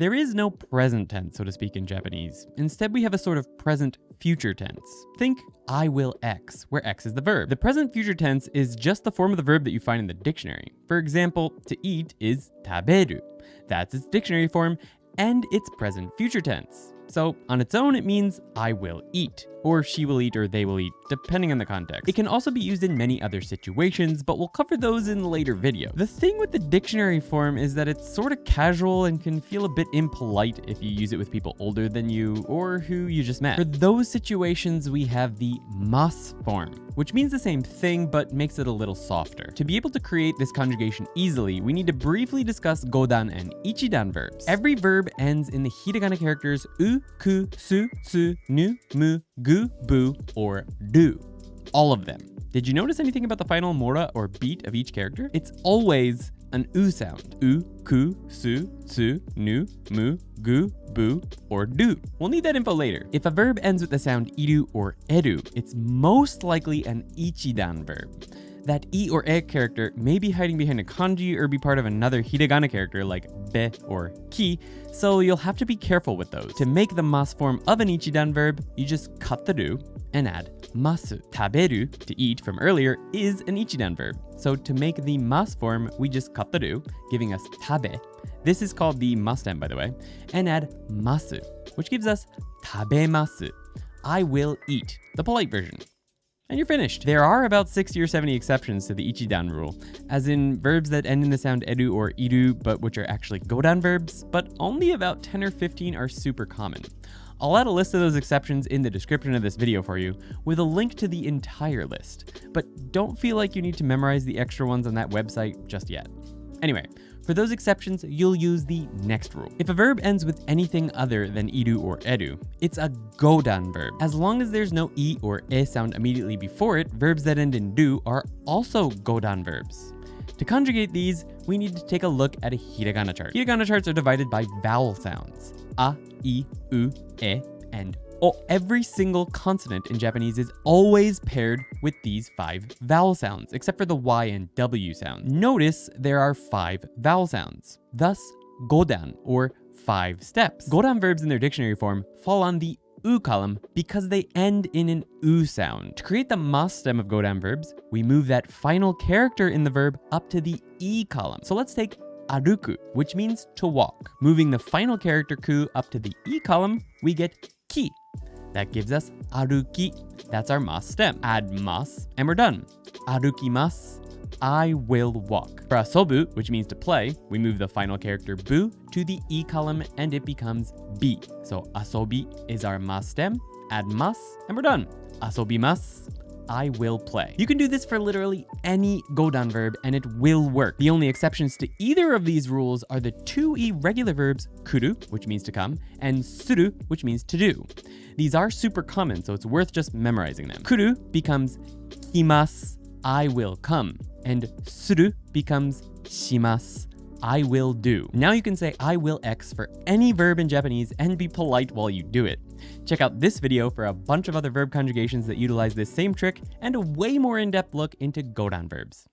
There is no present tense, so to speak, in Japanese. Instead, we have a sort of present future tense. Think I will X, where X is the verb. The present future tense is just the form of the verb that you find in the dictionary. For example, to eat is taberu. That's its dictionary form, and it's present future tense. So on its own, it means I will eat, or she will eat, or they will eat, depending on the context. It can also be used in many other situations, but we'll cover those in later videos. The thing with the dictionary form is that it's sort of casual and can feel a bit impolite if you use it with people older than you or who you just met. For those situations, we have the mas form, which means the same thing but makes it a little softer. To be able to create this conjugation easily, we need to briefly discuss Godan and Ichidan verbs. Every verb ends in the hiragana characters u, ku, su, tsu, nu, mu, gu, bu, or du. All of them. Did you notice anything about the final mora or beat of each character? It's always an u sound. U, ku, su, tsu, nu, mu, gu, bu, or du. We'll need that info later. If a verb ends with the sound iru or eru, it's most likely an Ichidan verb. That I or E character may be hiding behind a kanji or be part of another hiragana character like be or ki, so you'll have to be careful with those. To make the mas form of an Ichidan verb, you just cut the ru and add masu. Taberu, to eat from earlier, is an Ichidan verb. So to make the mas form, we just cut the ru, giving us tabe. This is called the mas stem, by the way, and add masu, which gives us tabemasu. I will eat, the polite version. And you're finished. There are about 60 or 70 exceptions to the Ichidan rule, as in verbs that end in the sound edu or iru, but which are actually Godan verbs, but only about 10 or 15 are super common. I'll add a list of those exceptions in the description of this video for you, with a link to the entire list. But don't feel like you need to memorize the extra ones on that website just yet. Anyway, for those exceptions, you'll use the next rule. If a verb ends with anything other than iru or eru, it's a Godan verb. As long as there's no I or E sound immediately before it, verbs that end in du are also Godan verbs. To conjugate these, we need to take a look at a hiragana chart. Hiragana charts are divided by vowel sounds. A, I, U, E, and O. Every single consonant in Japanese is always paired with these 5 vowel sounds, except for the Y and W sound. Notice there are 5 vowel sounds. Thus, Godan, or 5 steps. Godan verbs in their dictionary form fall on the U column because they end in an U sound. To create the mas stem of Godan verbs, we move that final character in the verb up to the I column. So let's take aruku, which means to walk. Moving the final character ku up to the I column, we get ki. That gives us aruki. That's our mas stem. Add mas, and we're done. Arukimasu. I will walk. For asobu, which means to play, we move the final character bu to the I column and it becomes bi. So asobi is our mas stem. Add mas, and we're done. Asobimasu. I will play. You can do this for literally any Godan verb and it will work. The only exceptions to either of these rules are the 2 irregular verbs kuru, which means to come, and suru, which means to do. These are super common, so it's worth just memorizing them. Kuru becomes kimasu, I will come, and suru becomes shimasu, I will do. Now you can say I will X for any verb in Japanese and be polite while you do it. Check out this video for a bunch of other verb conjugations that utilize this same trick and a way more in-depth look into Godan verbs.